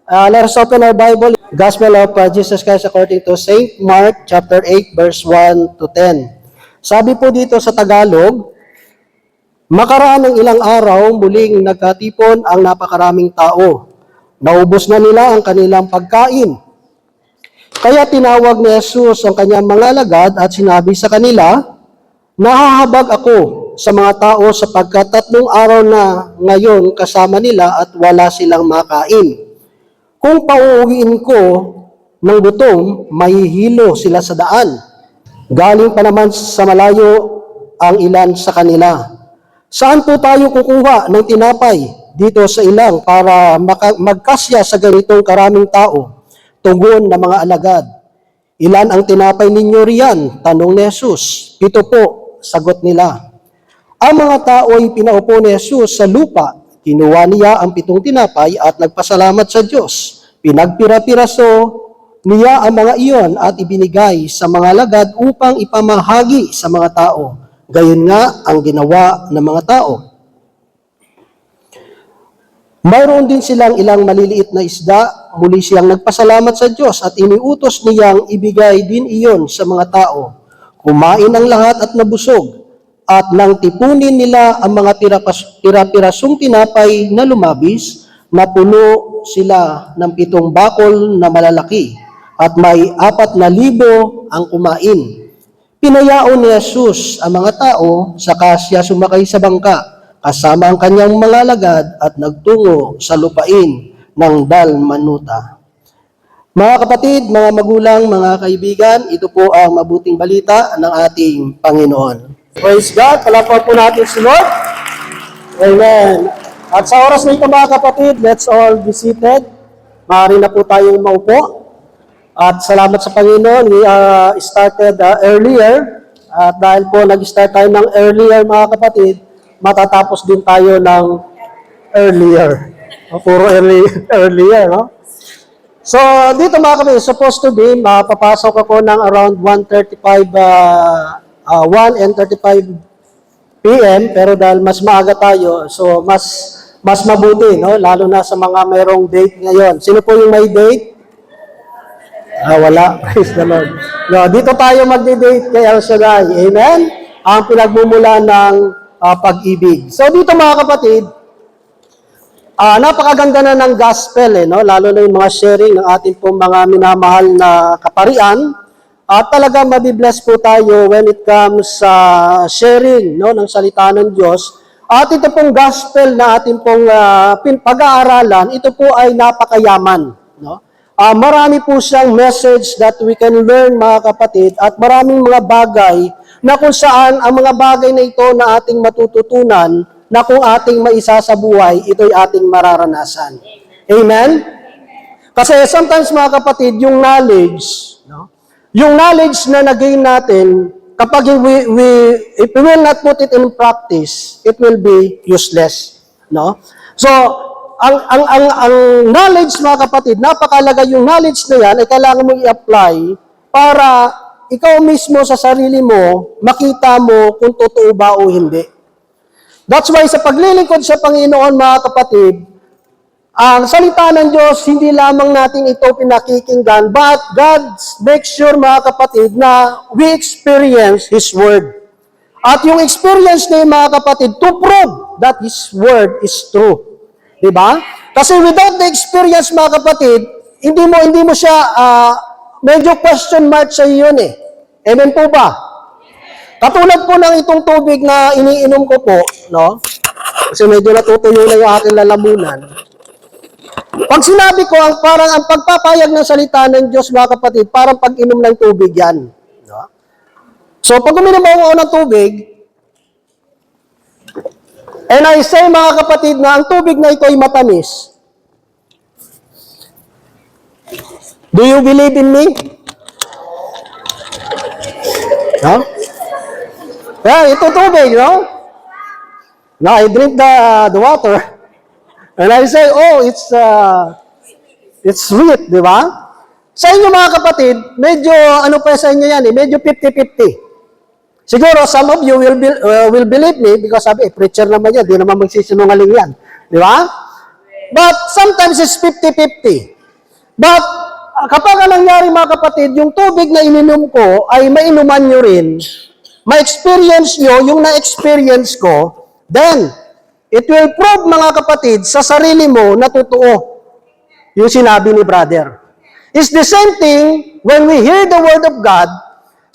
Let us open our Bible, Gospel of Jesus Christ according to St. Mark chapter 8 verse 1 to 10. Sabi po dito sa Tagalog, makaraan ng ilang araw, muling nagkatipon ang napakaraming tao. Naubos na nila ang kanilang pagkain. Kaya tinawag ni Jesus ang kanyang mga alagad at sinabi sa kanila, nahahabag ako sa mga tao sapagkat 3 araw na ngayon kasama nila at wala silang makain. Kung pauuwiin ko ng gutom, mahihilo sila sa daan. Galing pa naman sa malayo ang ilan sa kanila. Saan po tayo kukuha ng tinapay dito sa ilang para magkasya sa ganitong karaming tao? Tugon ng mga alagad. Ilan ang tinapay ninyo riyan? Tanong ni Jesus. 7 po, sagot nila. Ang mga tao ay pinaupo ni Jesus sa lupa. Kinuha niya ang 7 tinapay at nagpasalamat sa Diyos. Pinagpira-piraso niya ang mga iyon at ibinigay sa mga alagad upang ipamahagi sa mga tao. Gayon nga ang ginawa ng mga tao. Mayroon din silang ilang maliliit na isda. Muli siyang nagpasalamat sa Diyos at iniutos niyang ibigay din iyon sa mga tao. Kumain ang lahat at nabusog. At nang tipunin nila ang mga pira-pirasong tinapay na lumabis, napuno sila ng 7 bakol na malalaki at may 4,000 ang kumain. Pinayaon ni Jesus ang mga tao, saka siya sumakay sa bangka kasama ang kanyang mga alagad at nagtungo sa lupain ng Dalmanuta. Mga kapatid, mga magulang, mga kaibigan, ito po ang mabuting balita ng ating Panginoon. Praise God, palapaw po natin si Lord. Amen. At sa oras na ito mga kapatid, let's all be seated. Maaari na po tayong maupo. At salamat sa Panginoon, we started earlier. At dahil po nag-start tayo ng earlier mga kapatid, matatapos din tayo ng earlier. Puro earlier, no? So, dito mga kapatid, supposed to be, mapapasok ako ng around 1:35 p.m. pero dahil mas maaga tayo, so mas mabuti, no? Lalo na sa mga merong date ngayon. Sino po yung may date? Wala. Praise the Lord. No, dito tayo magde-date kay El Shaddai. Amen? Ang pinagmumula ng pag-ibig. So dito mga kapatid, napakaganda na ng gospel, no? Lalo na yung mga sharing ng ating pong mga minamahal na kaparian. At talaga mabibless po tayo when it comes sa sharing, no, ng salita ng Diyos. At ito pong gospel na ating pong pag-aaralan, ito po ay napakayaman. No? Marami po siyang message that we can learn mga kapatid at maraming mga bagay na kung saan ang mga bagay na ito na ating matututunan na kung ating maisa sa buhay, ito'y ating mararanasan. Amen? Kasi sometimes mga kapatid, yung knowledge, no? Yung knowledge na nag-gain natin, kapag if we will not put it in practice, it will be useless. No? So, ang knowledge mga kapatid, napakalaga yung knowledge na yan, ay kailangan mong i-apply para ikaw mismo sa sarili mo, makita mo kung totoo ba o hindi. That's why sa paglilingkod sa Panginoon mga kapatid, ang salita ng Diyos, hindi lamang natin ito pinakikinggan, but God makes sure mga kapatid na we experience His Word. At yung experience na yung mga kapatid, to prove that His Word is true. Diba? Kasi without the experience mga kapatid, hindi mo siya, medyo question mark sa iyo yun eh. Amen po ba? Katulad po ng itong tubig na iniinom ko po, no? Kasi medyo natutuyo na yung aking lalamunan. Pag sinabi ko, parang ang pagpapayag ng salita ng Diyos, mga kapatid, parang pag-inom ng tubig yan. No? So, pag uminom ako ng tubig, and I say, mga kapatid, na ang tubig na ito ay matamis. Do you believe in me? No? Yeah, ito tubig, no? Now, I drink the water. And I say, oh, it's sweet, di ba? Sa inyo mga kapatid, medyo, ano pa sa inyo yan medyo 50-50. Siguro, some of you will believe me because sabi, preacher naman yan, di naman magsisinungaling yan. Di ba? But sometimes it's 50-50. But, kapag ang nangyari mga kapatid, yung tubig na ininom ko ay mainuman nyo rin, ma-experience nyo yung na-experience ko, then, it will prove mga kapatid sa sarili mo na totoo yung sinabi ni brother. It's the same thing when we hear the word of God.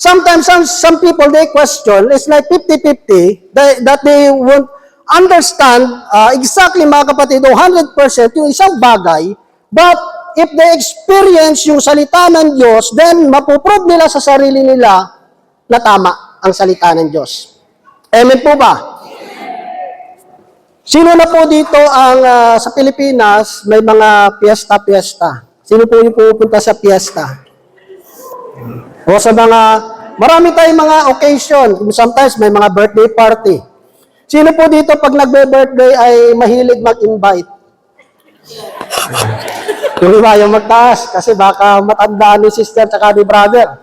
Sometimes some people, they question, it's like 50-50, that they won't understand exactly mga kapatid, o 100% yung isang bagay, but if they experience yung salita ng Diyos, then mapuprove nila sa sarili nila na tama ang salita ng Diyos. Amen po ba? Sino na po dito ang sa Pilipinas may mga piyesta-piyesta? Sino po yung pupunta sa piyesta? O sa mga, marami tayong mga occasion. Sometimes may mga birthday party. Sino po dito pag nagbe-birthday ay mahilig mag-invite? Yung iba yung magtaas kasi baka matandaan ni sister at ni brother.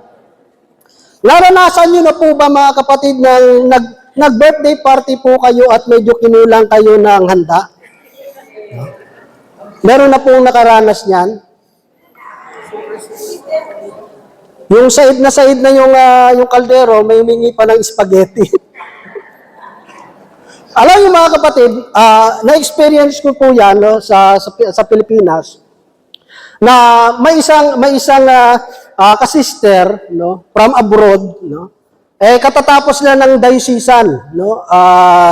Naranasan nyo na po ba mga kapatid na nag-birthday party po kayo at medyo kinulang kayo ng handa? Meron na pong nakaranas niyan? Yung said na yung kaldero, may humingi pa ng spaghetti. Alam niyo mga kapatid, na-experience ko po yan no, sa Pilipinas, na may isang kasister no, from abroad, no, katatapos na ng diocesan, no,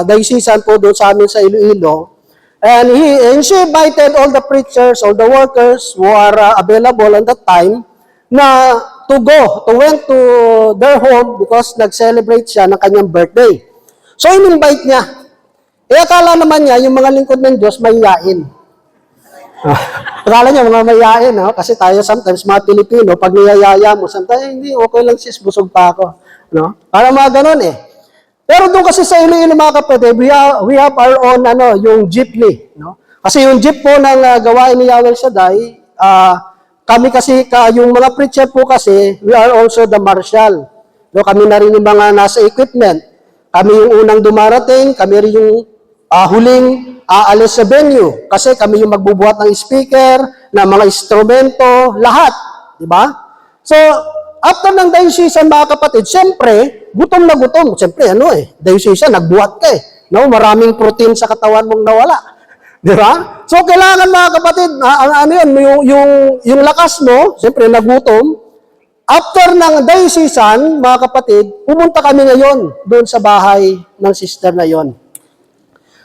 diocesan po doon sa amin sa Iloilo, and she invited all the preachers, all the workers who are available at that time, na went to their home because nag-celebrate siya ng kanyang birthday. So, in-invite niya. Akala naman niya, yung mga lingkod ng Diyos, mahiyain. Akala niya, mga mahiyain, no? Kasi tayo sometimes, mga Pilipino, pag niyayaya mo, sometimes, hindi, okay lang sis, busog pa ako. No? Para mga ganun eh. Pero doon kasi sa Iloilo, mga kapatid, we have our own, yung jeepney. No? Kasi yung jeep po ng gawain ni Yahweh Shaddai, kami kasi, yung mga preacher po kasi, we are also the marshal. No? Kami na rin yung mga nasa equipment. Kami yung unang dumarating, kami rin yung huling aalis sa venue. Kasi kami yung magbubuhat ng speaker, ng mga instrumento, lahat. Diba? So, after ng diocesan, mga kapatid, siyempre, gutom na gutom. Siyempre, diocesan, nagbuhat ka eh. No? Maraming protein sa katawan mong nawala. Diba? So, kailangan mga kapatid, yung lakas mo, siyempre, nagutom. After ng diocesan, mga kapatid, pumunta kami ngayon doon sa bahay ng sister na yon.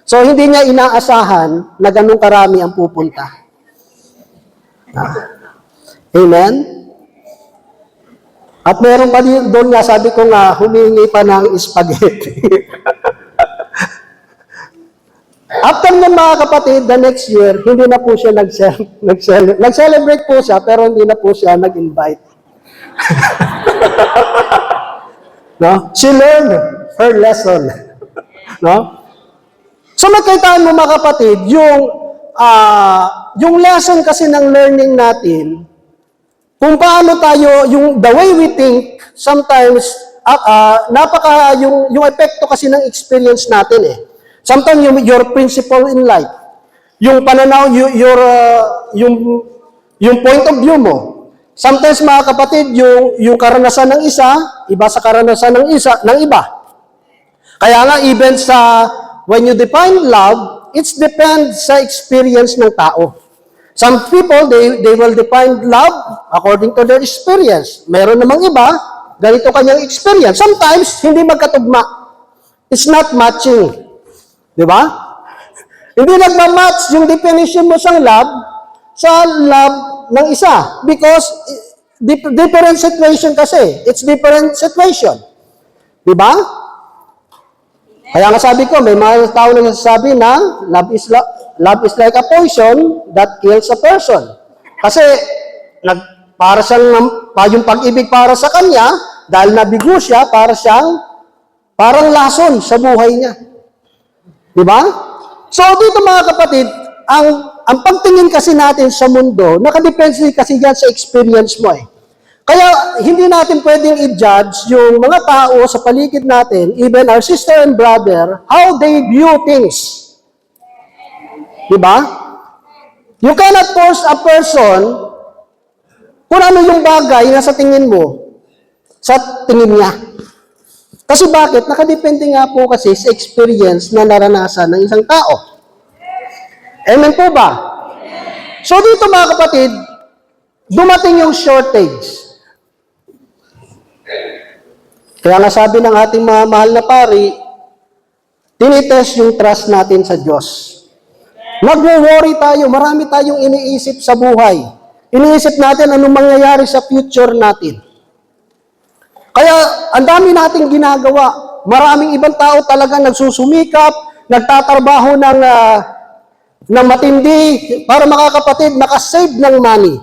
So, hindi niya inaasahan na ganun karami ang pupunta. Amen? At meron pa doon nga, sabi ko nga, humingi pa ng spaghetti. After ng mga kapatid, the next year, hindi na po siya nag-celebrate po siya, pero hindi na po siya nag-invite. No? She learned her lesson. No? So magkaitaan mo mga kapatid, yung lesson kasi ng learning natin, kung paano tayo, the way we think, sometimes, yung epekto kasi ng experience natin eh. Sometimes your principle in life, yung pananaw, yung point of view mo. Sometimes mga kapatid, yung karanasan ng isa, iba sa karanasan ng iba. Kaya nga even when you define love, it's depends sa experience ng tao. Some people, they will define love according to their experience. Meron namang iba, ganito kanyang experience. Sometimes, hindi magkatugma. It's not matching. Di ba? Hindi nagmamatch yung definition mo sa love ng isa. Because, different situation kasi. It's different situation. Di ba? Kaya nga sabi ko, may mga tao na nagsasabi na love is like a poison that kills a person. Kasi para siyang yung pag-ibig para sa kanya, dahil nabigo siya, parang lason sa buhay niya. Di ba? So dito mga kapatid, ang pagtingin kasi natin sa mundo, nakadepende kasi yan sa experience mo eh. Kaya hindi natin pwedeng i-judge yung mga tao sa paligid natin, even our sister and brother, how they view things. Diba? You cannot force a person Kung ano yung bagay na sa tingin mo, sa tingin niya. Kasi bakit? Nakadepende nga po kasi sa experience na naranasan ng isang tao. Amen po ba? So dito mga kapatid, dumating yung shortage. Kaya nga sabi ng ating mga mahal na pari, tinitest yung trust natin sa Diyos. Nagwo-worry tayo, marami tayong iniisip sa buhay. Iniisip natin anong mangyayari sa future natin. Kaya ang dami nating ginagawa. Maraming ibang tao talaga nagsusumikap, nagtatrabaho ng matindi para makakapatid, makasave ng money.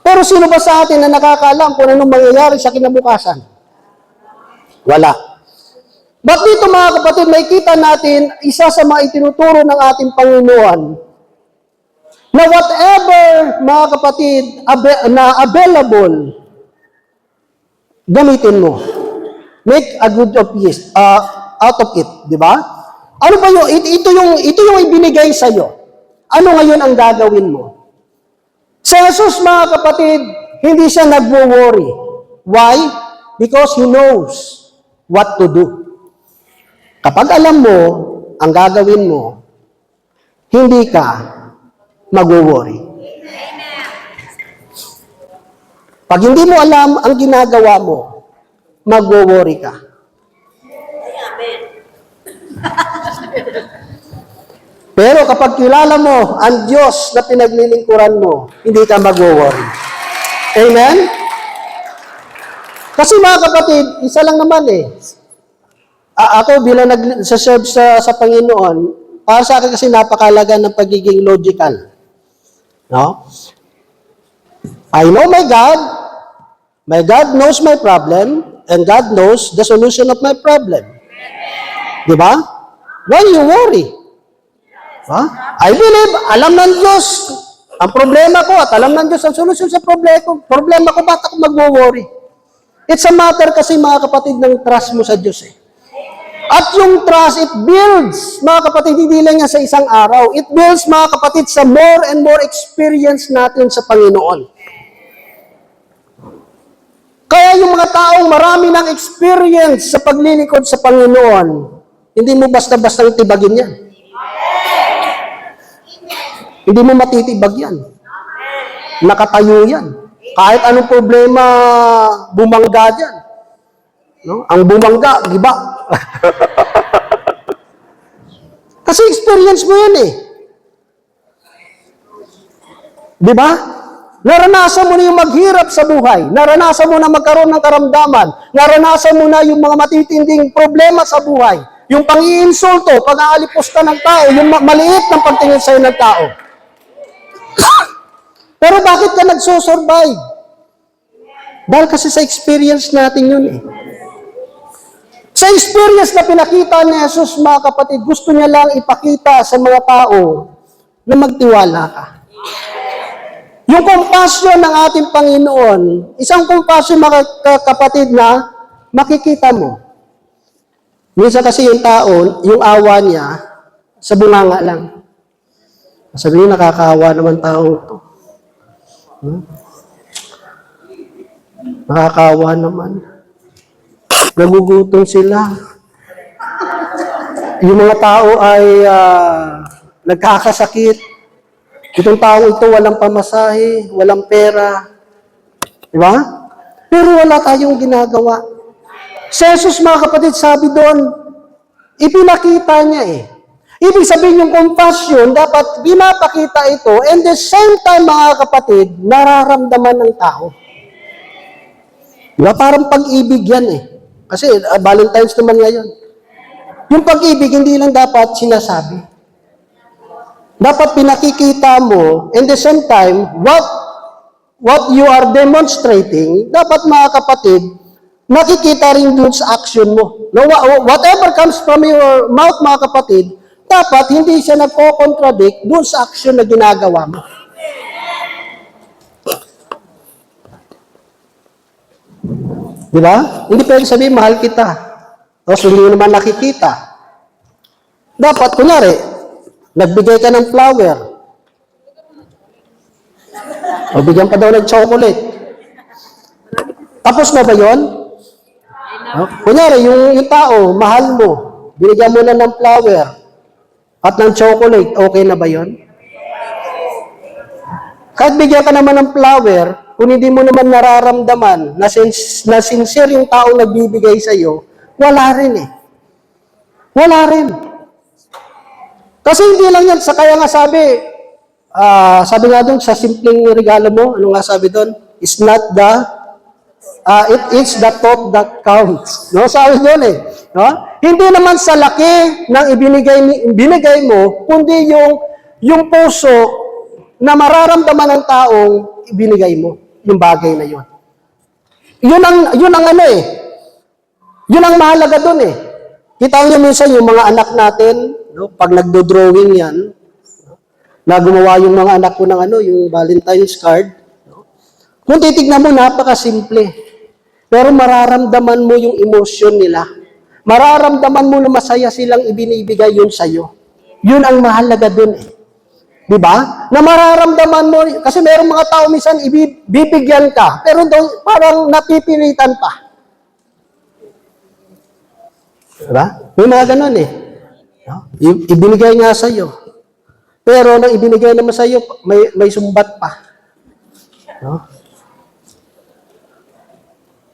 Pero sino ba sa atin na nakakaalam kung anong mangyayari sa kinabukasan? Wala. But dito mga kapatid, makikita natin isa sa mga itinuturo ng ating Panginoon na whatever mga kapatid na available, gamitin mo. Make a good of it, out of it, di ba? Ano ba yun? Ito yung ibinigay sa iyo. Ano ngayon ang gagawin mo? Si Jesus, mga kapatid, hindi siya nagwo-worry. Why? Because He knows what to do. Kapag alam mo ang gagawin mo, hindi ka magwo-worry. Pag hindi mo alam ang ginagawa mo, magwo-worry ka. Pero kapag kilala mo ang Diyos na pinaglilingkuran mo, hindi ka magwo-worry. Amen? Kasi mga kapatid, isa lang naman eh. Ako bilang nag-serve sa Panginoon, para sa akin kasi napakalaga ng pagiging logical. No? I know my God knows my problem, and God knows the solution of my problem. Di ba? Why you worry? I believe, alam ng Diyos ang problema ko at alam ng Diyos ang solusyon sa problema ko, ba't ako magwo-worry? It's a matter kasi mga kapatid ng trust mo sa Diyos eh. At yung trust, it builds, mga kapatid, hindi lang yan sa isang araw. It builds, mga kapatid, sa more and more experience natin sa Panginoon. Kaya yung mga taong marami ng experience sa paglilingkod sa Panginoon, hindi mo basta-basta tibagin yan. Hindi mo matitibag yan. Nakatayo yan. Kahit anong problema, bumangga dyan. No? Ang bumangga, giba. Kasi experience mo yan eh. Di ba? Naranasan mo na yung maghirap sa buhay. Naranasan mo na magkaroon ng karamdaman. Naranasan mo na yung mga matitinding problema sa buhay. Yung pang-iinsulto, pag-aalipusta ng tao, yung maliit ng pagtingin sa'yo ng tao. Pero bakit ka nagsusurvive? Dahil kasi sa experience natin yun eh. Sa experience na pinakita ni Jesus, mga kapatid, gusto niya lang ipakita sa mga tao na magtiwala ka. Yung compassion ng ating Panginoon, isang compassion, mga kapatid, na makikita mo. Minsan kasi yung tao, yung awa niya, sa bunganga lang. Sabihin, nakakaawa naman tao ito. Nakakaawa naman. Nagugutom sila. Yung mga tao ay nagkakasakit. Itong tao ito walang pamasahe, walang pera. Di ba? Pero wala tayong ginagawa. Si Jesus, mga kapatid, sabi doon, ipinakita niya eh. Ibig sabihin yung compassion, dapat pinapakita ito, and the same time, mga kapatid, nararamdaman ng tao. Diba? Parang pag-ibig yan eh. Kasi Valentine's naman ngayon. Yung pag-ibig, hindi lang dapat sinasabi. Dapat pinakikita mo, and the same time, what you are demonstrating, dapat mga kapatid, nakikita rin dun sa action mo. No, whatever comes from your mouth, mga kapatid, dapat hindi siya nagko-contradict dun sa action na ginagawa mo. Di ba? Hindi pwede sabihin, mahal kita. Tapos hindi mo naman nakikita. Dapat, kunyari, nagbigay ka ng flower. O bigyan pa daw ng chocolate. Tapos na ba yun? Kunyari, yung tao, mahal mo, binigyan mo na ng flower at ng chocolate, okay na ba yun? Kahit bigyan ka naman ng flower, kung hindi mo naman nararamdaman na sincere yung taong nagbibigay sa iyo, wala rin eh. Wala rin. Kasi hindi lang yan, kaya nga sabi nga doon sa simpleng regalo mo, ano nga sabi doon? It's not it's the thought that counts. No? Sabi doon eh. No? Hindi naman sa laki ng binigay mo, kundi yung puso na mararamdaman ng taong ibinigay mo, yung bagay na yun. Yun ang ano eh. Yun ang mahalaga doon eh. Kita niyo minsan yung mga anak natin, no, pag nagdo-drawing yan, na gumawa yung mga anak ko ng yung Valentine's card, no? Kung titignan mo, napakasimple. Pero mararamdaman mo yung emosyon nila. Mararamdaman mo na masaya silang ibinibigay yun sa'yo. Yun ang mahalaga dun eh. Diba? Na mararamdaman mo, kasi mayroong mga tao minsan ibibigyan ka, pero parang napipilitan pa. Diba? May mga ganun eh. No? Ibinigay nga sa'yo. Pero nang ibinigay naman sa'yo, may sumbat pa. No?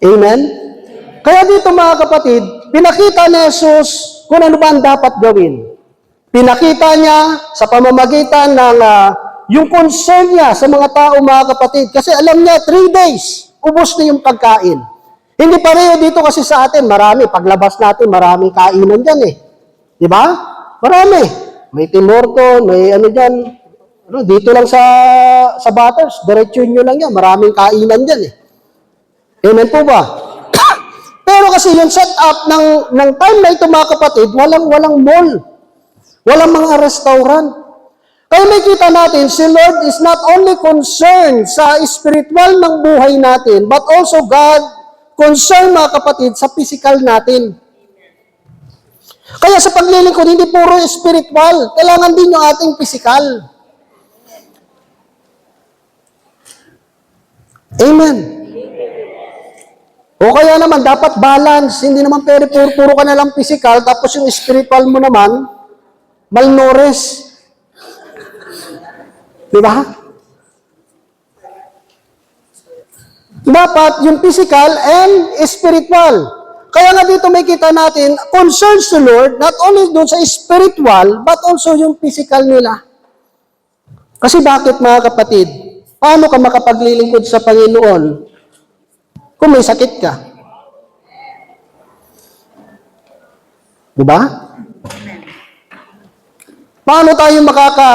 Amen? Kaya dito mga kapatid, pinakita ni Jesus kung ano ba ang dapat gawin. Pinakita niya sa pamamagitan ng yung concern niya sa mga tao, mga kapatid. Kasi alam niya, 3 days, ubos na yung pagkain. Hindi pareho dito kasi sa atin, marami. Paglabas natin, maraming kainan dyan eh. Di ba? Marami. May Tim Hortons, may dyan. Dito lang sa Butters, diretso nyo lang yan. Maraming kainan dyan eh. Amen po ba? Pero kasi yung setup ng time na ito, mga kapatid, walang mall. Walang mga restaurant. Kaya may kita natin, si Lord is not only concerned sa spiritual ng buhay natin, but also God concerned, mga kapatid, sa physical natin. Kaya sa paglilingkod, hindi puro spiritual. Kailangan din yung ating physical. Amen. O kaya naman, dapat balance. Hindi naman puro ka na lang physical, tapos yung spiritual mo naman, malnourished. Diba? Dapat yung physical and spiritual. Kaya nga dito may kita natin, concerns to Lord, not only doon sa spiritual, but also yung physical nila. Kasi bakit mga kapatid? Paano ka makapaglilingkod sa Panginoon kung may sakit ka? Diba? Paano tayo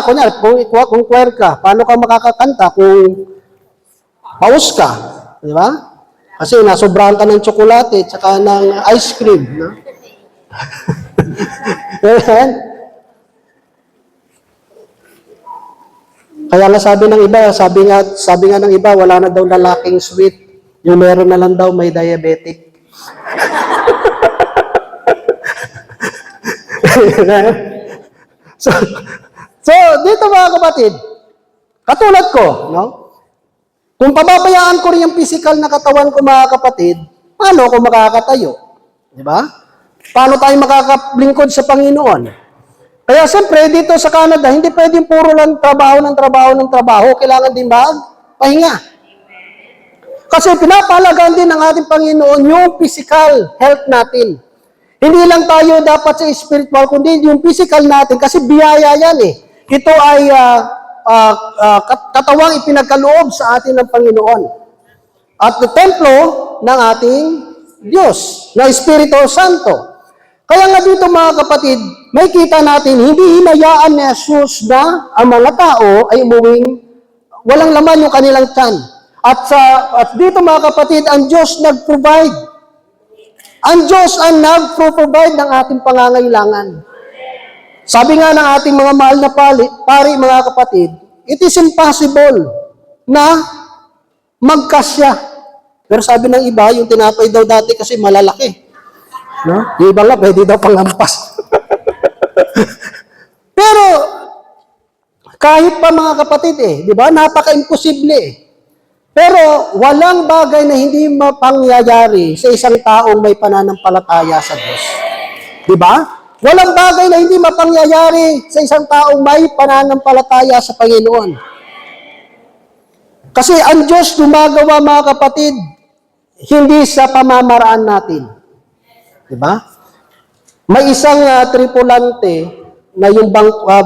kunyari, kung choir ka, paano ka makakakanta kung paus ka? Di ba? Kasi nasobrahan ka ng tsokolate at saka ng ice cream. No? Kaya nga sabi nga ng iba, wala na daw lalaking sweet. Yung meron na lang daw, may diabetic. So, dito mga kapatid, katulad ko, no? Kung pababayaan ko rin yung physical na katawan ko, mga kapatid, paano ako makakatayo? Di ba? Paano tayo makakablingkod sa Panginoon? Kaya siyempre, dito sa Canada, hindi pwedeng puro lang trabaho. Kailangan din pahinga. Kasi pinapahalagaan din ng ating Panginoon yung physical health natin. Hindi lang tayo dapat sa spiritual, kundi yung physical natin, kasi biyaya yan eh. Ito ay katawang ipinagkaloob sa atin ng Panginoon. At the templo ng ating Diyos, na Espiritu Santo. Kaya nga dito mga kapatid, may kita natin, hindi hinayaan ni Jesus na ang mga tao ay umuwing walang laman yung kanilang tiyan. At dito mga kapatid, ang Diyos nag-provide. Ang Diyos ang nag-provide ng ating pangangailangan. Sabi nga ng ating mga mahal na pari, mga kapatid, it is impossible na magkasya. Pero sabi ng iba, yung tinapay daw dati kasi malalaki. No? Yung iba nga, pwede daw panghampas. Pero, Kahit pa mga kapatid di ba? Napaka-imposible Pero walang bagay na hindi mapangyayari sa isang taong may pananampalataya sa Diyos. Di ba? Walang bagay na hindi mapangyayari sa isang taong may pananampalataya sa Panginoon. Kasi ang Diyos gumagawa mga kapatid, hindi sa pamamaraan natin. Di ba? May isang tripulante na yung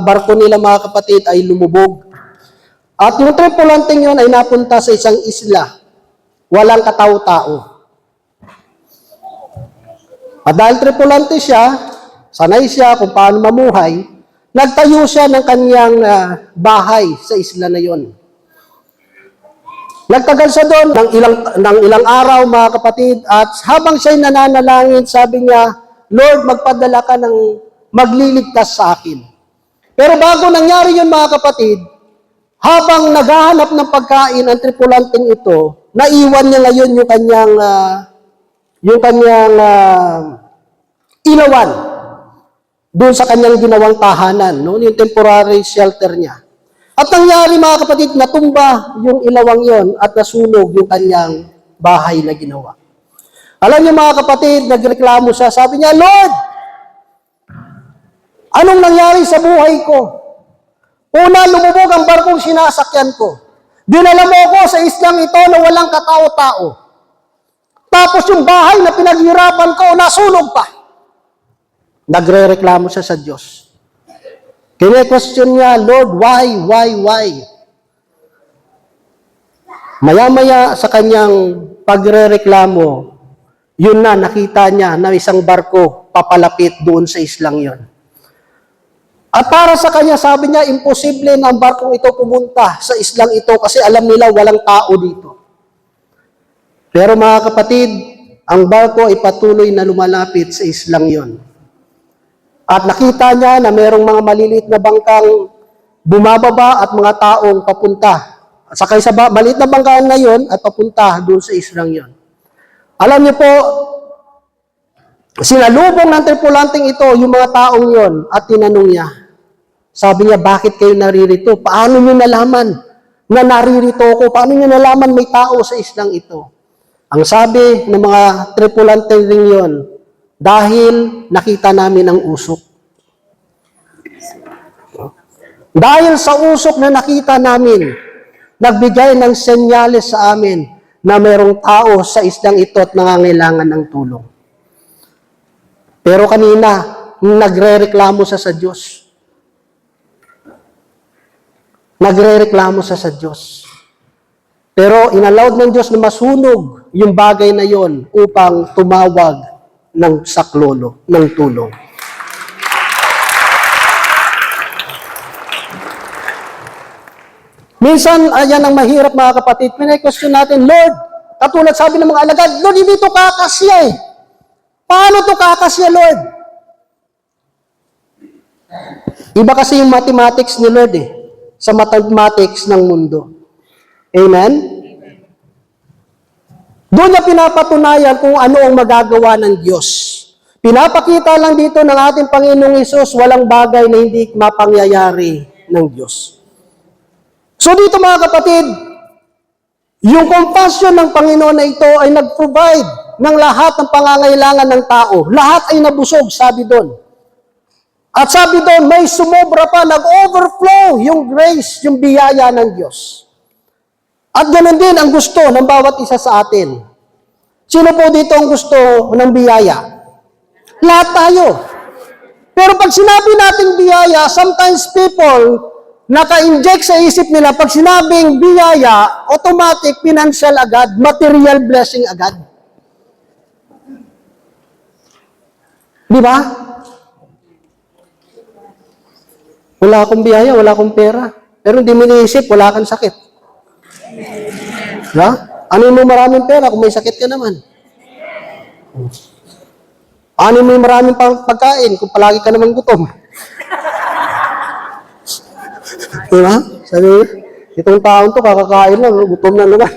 barko nila mga kapatid ay lumubog. At yung tripulante yun ay napunta sa isang isla. Walang katao-tao. At dahil tripulante siya, sanay siya kung paano mamuhay, nagtayo siya ng kanyang bahay sa isla na yon. Nagtagal siya doon ng ilang araw mga kapatid at habang siya'y nananalangin, sabi niya, Lord, magpadala ka ng magliligtas sa akin. Pero bago nangyari yun mga kapatid, habang naghahanap ng pagkain ang tripulanteng ito, naiwan niya ngayon yung kanyang ilawan doon sa kanyang ginawang tahanan, no? Yung temporary shelter niya. At nangyari mga kapatid, natumba yung ilawang yon at nasunog yung kanyang bahay na ginawa. Alam niyo mga kapatid, nagreklamo siya, sabi niya, Lord, anong nangyari sa buhay ko? Una, lumubog ang barkong sinasakyan ko. Dinala mo ko sa islang ito na walang katao-tao. Tapos yung bahay na pinaghirapan ko, nasunog pa. Nagre-reklamo siya sa Diyos. Kine-question niya, Lord, why? Maya-maya sa kanyang pagre-reklamo, yun na, nakita niya na isang barko papalapit doon sa islang yon. At para sa kanya, sabi niya, imposible na ang barkong ito pumunta sa islang ito kasi alam nila walang tao dito. Pero mga kapatid, ang barko ay patuloy na lumalapit sa islang yon. At nakita niya na mayroong mga maliliit na bangkang bumababa at mga taong papunta. At sakay sa maliit na bangkaan na yon at papunta doon sa islang yon. Alam niyo po, sinalubong ng tripulanteng ito yung mga taong yon at tinanong niya. Sabi niya, bakit kayo naririto? Paano niyo nalaman na naririto ako? Paano niyo nalaman may tao sa islang ito? Ang sabi ng mga tripulante rin yon, dahil nakita namin ang usok. Dahil sa usok na nakita namin, nagbigay ng senyales sa amin na mayroong tao sa islang ito at nangangailangan ng tulong. Pero kanina, nagre-reklamo siya sa Diyos. Nagre-reklamo siya sa Diyos. Pero inallowed ng Diyos na masunog yung bagay na yon upang tumawag ng saklolo, ng tulong. Minsan, ayan ang mahirap mga kapatid. Pinay-question natin, Lord, katulad sabi ng mga alagad, Lord, hindi ito kakasya Paano ito kakasya, Lord? Iba kasi yung mathematics ni Lord sa mathematics ng mundo. Amen? Doon niya pinapatunayan kung ano ang magagawa ng Diyos. Pinapakita lang dito ng ating Panginoong Hesus, walang bagay na hindi mapangyayari ng Diyos. So dito mga kapatid, yung compassion ng Panginoon na ito ay nag-provide ng lahat ng pangangailangan ng tao. Lahat ay nabusog, sabi doon. At sabi doon, may sumobra pa, nag-overflow yung grace, yung biyaya ng Diyos. At ganoon din ang gusto ng bawat isa sa atin. Sino po dito ang gusto ng biyaya? Lahat tayo. Pero pag sinabi nating biyaya, sometimes people naka-inject sa isip nila, pag sinabing biyaya, automatic, financial agad, material blessing agad. Di ba? Wala akong biyaya, wala akong pera. Pero hindi mo iniisip, wala kang sakit. Diba? Ano mo maraming pera kung may sakit ka naman? Ano mo maraming pagkain kung palagi ka naman gutom? Diba? Sabi, itong taon to, kakakain lang, gutom na naman.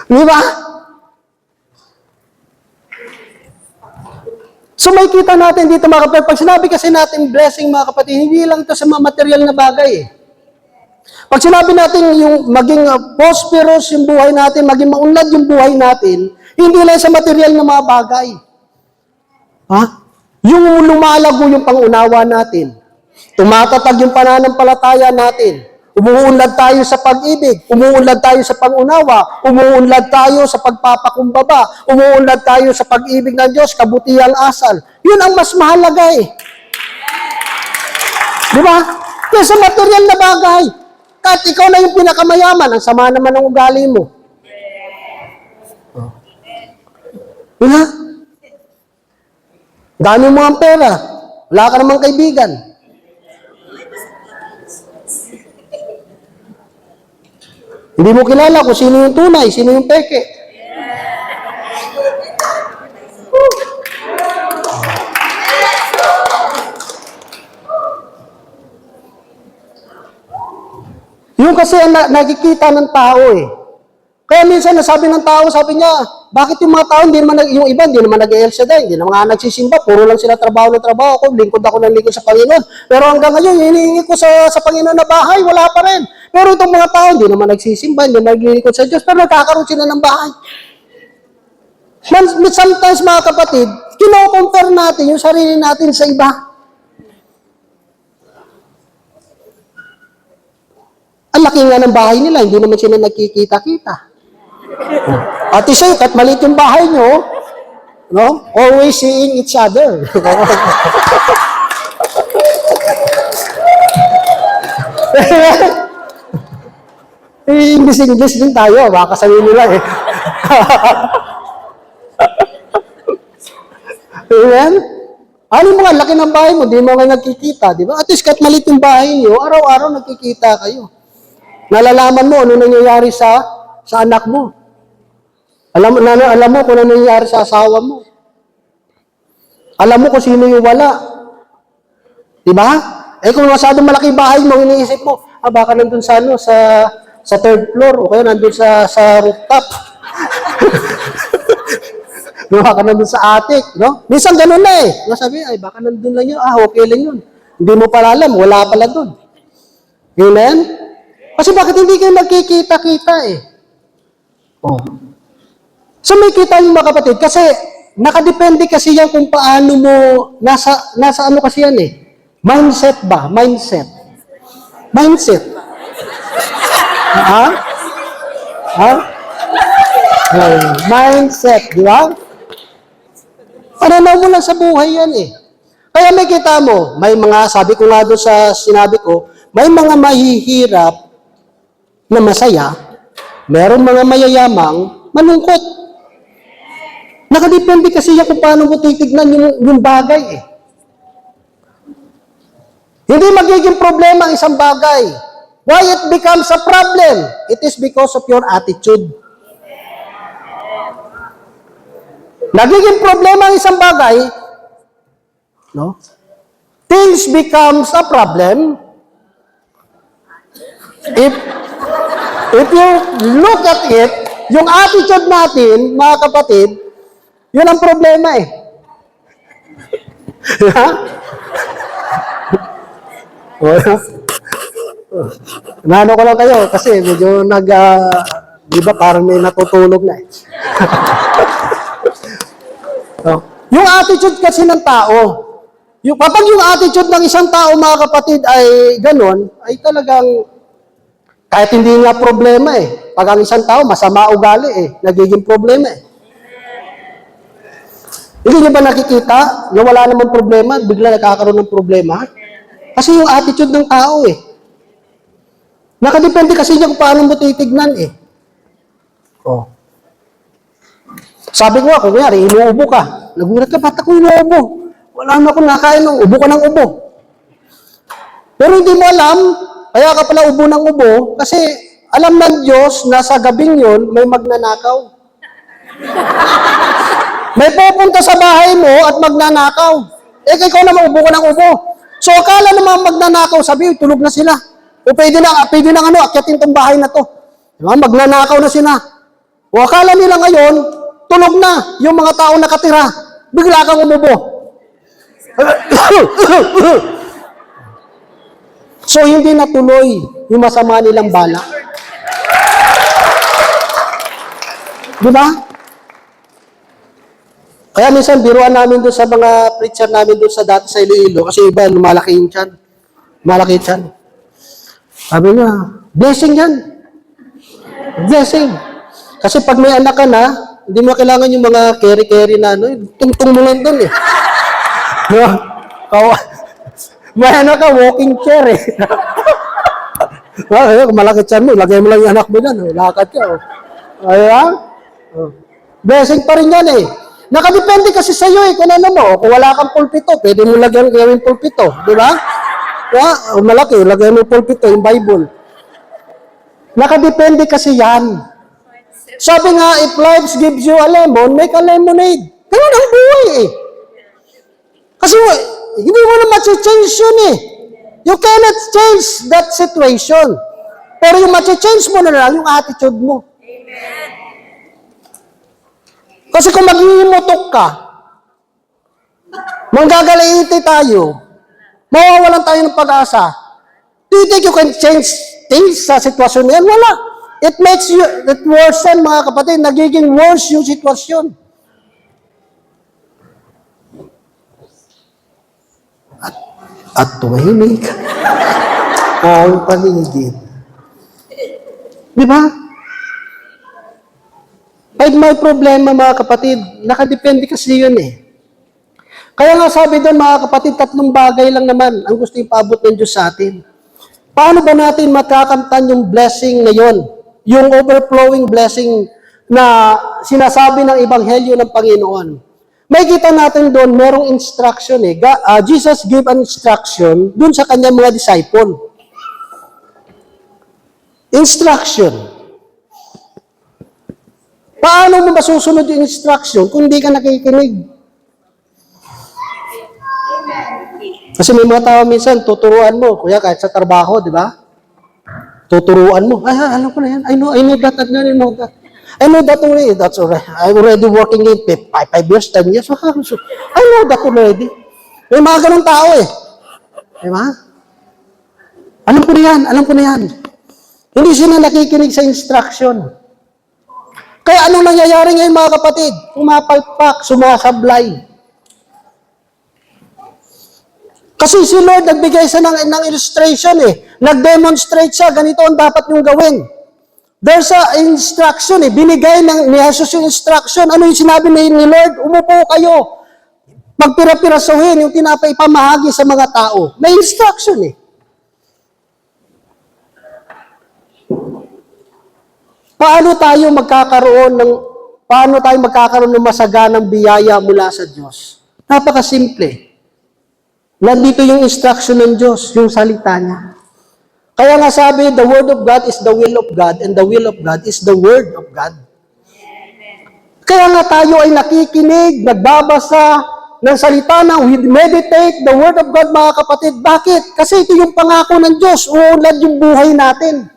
Diba? So may kita natin dito mga kapatid, pag sinabi kasi natin blessing mga kapatid, hindi lang ito sa mga material na bagay eh. Pag sinabi natin yung maging prosperous yung buhay natin, maging maunlad yung buhay natin, hindi lang sa material na mga bagay. Ha? Yung lumalago yung pangunawa natin, tumatatag yung pananampalataya natin, umuunlad tayo sa pag-ibig, umuunlad tayo sa pangunawa, umuunlad tayo sa pagpapakumbaba, umuunlad tayo sa pag-ibig ng Diyos, kabutihang asal. Yun ang mas mahalaga eh. Di ba? Kaya material na bagay, kahit ikaw na yung pinakamayaman, ang sama naman ng ugali mo. Di ba? Dami mo ang pera, wala ka namang kaibigan. Hindi mo kilala kung sino yung tunay, sino yung peke. Yung kasi ang nakikita ng tao eh. Kaya minsan nasabi ng tao, sabi niya, bakit yung mga tao, yung iba, hindi naman nag-ELCD, hindi naman nga nagsisimba, puro lang sila trabaho ng trabaho, ako ng lingkod sa Panginoon. Pero hanggang ngayon, hinihingi ko sa Panginoon na bahay, wala pa rin. Pero itong mga tao, hindi naman nagsisimba, hindi naman naglilingkod sa Diyos, pero nagkakaroon sila ng bahay. Sometimes mga kapatid, kino-compare natin yung sarili natin sa iba. Ang laki nga ng bahay nila, hindi naman sila nagkikita-kita. At isa, kahit maliit yung bahay nyo, no? Always seeing each other. English din tayo, baka sabihin nila eh. Amen? Ano mga laki ng bahay mo, di mo nga nagkikita, di ba? At least kahit maliit yung bahay nyo, araw-araw nagkikita kayo. Nalalaman mo ano nangyayari sa anak mo. Alam mo kung ano nangyayari sa asawa mo. Alam mo kung sino yung wala. Diba? Eh kung masyadong malaki bahay mo, iniisip mo, baka nandun sa third floor, o kaya nandun sa rooftop. Baka nandun sa attic, no? Minsan ganun na eh. Masabi, baka nandun lang yun. Okay lang yun. Hindi mo pala alam, wala pala dun. Amen? Kasi bakit hindi kayo nagkikita-kita eh? Oh. So may kita yung mga kapatid, kasi nakadepende kasi yan kung paano mo, nasa ano kasi yan eh. Mindset ba? Mindset. Mindset, di ba? Pananaw mo lang sa buhay yan eh. Kaya may kita mo, may mga, sabi ko nga doon sa sinabi ko, may mga mahihirap na masaya, merong mga mayayamang malungkot. Nakadepende kasi yan kung paano mo titignan yung bagay eh. Hindi magiging problema ang isang bagay. Why it becomes a problem? It is because of your attitude. Nagiging problema ang isang bagay, no? Things becomes a problem if you look at it, yung attitude natin, mga kapatid, yun ang problema eh. Naano ko lang kayo kasi medyo di ba parang may natutulog na eh. Yung attitude kasi ng tao, kapag yung attitude ng isang tao mga kapatid ay ganon, ay talagang kahit hindi nga problema eh. Pag ang isang tao masama ugali eh, nagiging problema eh. Hindi niyo ba nakikita na wala namang problema, bigla nagkakaroon ng problema? Kasi yung attitude ng tao eh. Nakadepende kasi niya kung paano mo titignan eh. Oh. Sabi ko nga, kung kanyari, inuubo ka. Nagulat ka, ba't ako inuubo? Wala na akong nakain ng ubo ka ng ubo. Pero hindi mo alam, kaya ka pala ubo ng ubo, kasi alam ng Diyos na sa gabing yun, may magnanakaw. May pupunta sa bahay mo at magnanakaw. Ikaw naman ubo ka ng ubo. So akala naman magnanakaw, sabi, tulog na sila. O pwede na akyatin tong bahay na to. Diba? Magnanakaw na sila. O akala nila ngayon, tulog na yung mga tao nakatira. Bigla kang umubo. So, hindi natuloy yung masama nilang balak. Di ba? Kaya minsan, biruan namin doon sa mga preacher namin doon sa dati sa Iloilo, kasi iba, lumalaki yung tiyan. Malaki tiyan. Sabi niya, blessing yan. Blessing. Kasi pag may anak ka na, hindi mo kailangan yung mga carry-carry na, tungtong mo lang doon eh. May anak ka, walking chair eh. Kung malaki tiyan mo, lagay mo lang yung anak mo dyan, lakad ka. Ayan. Blessing pa rin yan eh. Nakadepende kasi sa iyo eh, kung ano mo. Kung wala kang pulpito, pwede mo lagyan gawing pulpito. Di ba? Malaki, lagyan mo yung pulpito, yung Bible. Nakadepende kasi yan. Sabi nga, if life gives you a lemon, make a lemonade. Ganun ang buhay eh. Kasi hindi mo na ma-change yun eh. You cannot change that situation. Pero yung ma-change mo na lang, yung attitude mo. Amen. Kasi kung mag-iimotok ka, manggagalaiti tayo, mawawalan tayo ng pag-asa. Do you think you can change things sa sitwasyon na yan? Wala. It makes it worsen, mga kapatid. Nagiging worse yung sitwasyon. At tumahimik ang paligid. Di ba? Ay, may problema, mga kapatid. Nakadepende kasi yun eh. Kaya nga sabi doon, mga kapatid, 3 bagay lang naman ang gusto ipaabot ng Diyos sa atin. Paano ba natin matakamtan yung blessing na yun? Yung overflowing blessing na sinasabi ng Ebanghelyo ng Panginoon. May kita natin doon, merong instruction eh. Jesus gave an instruction doon sa kanyang mga disciple. Instruction. Paano mo masusunod yung instruction kung hindi ka nakikinig? Kasi may mga tao minsan, tuturuan mo. Kuya, kahit sa trabaho, di ba? Tuturuan mo. Alam ko na yan. I know that. I know that already. That's already. I'm already working in 5 years, 10 years. I know that already. May mga ganong tao eh. Di ba? Alam ko na yan. Hindi sila nakikinig sa instruction. Kaya anong nangyayari ngayon, mga kapatid? Pumapalpak, sumasablay. Kasi si Lord nagbigay siya ng illustration eh. Nag-demonstrate siya, ganito ang dapat niyong gawin. There's a instruction eh. Binigay ni Jesus yung instruction. Ano yung sinabi ni Lord? Umupo kayo. Magpira-pirasuhin yung tinapay ipamahagi sa mga tao. May instruction eh. Paano tayo magkakaroon ng masaganang biyaya mula sa Diyos? Napakasimple. Nandito yung instruction ng Diyos, yung salita niya. Kaya nga sabi, the Word of God is the will of God, and the will of God is the Word of God. Kaya nga tayo ay nakikinig, nagbabasa ng salita na we meditate the Word of God, mga kapatid. Bakit? Kasi ito yung pangako ng Diyos, uunlad yung buhay natin.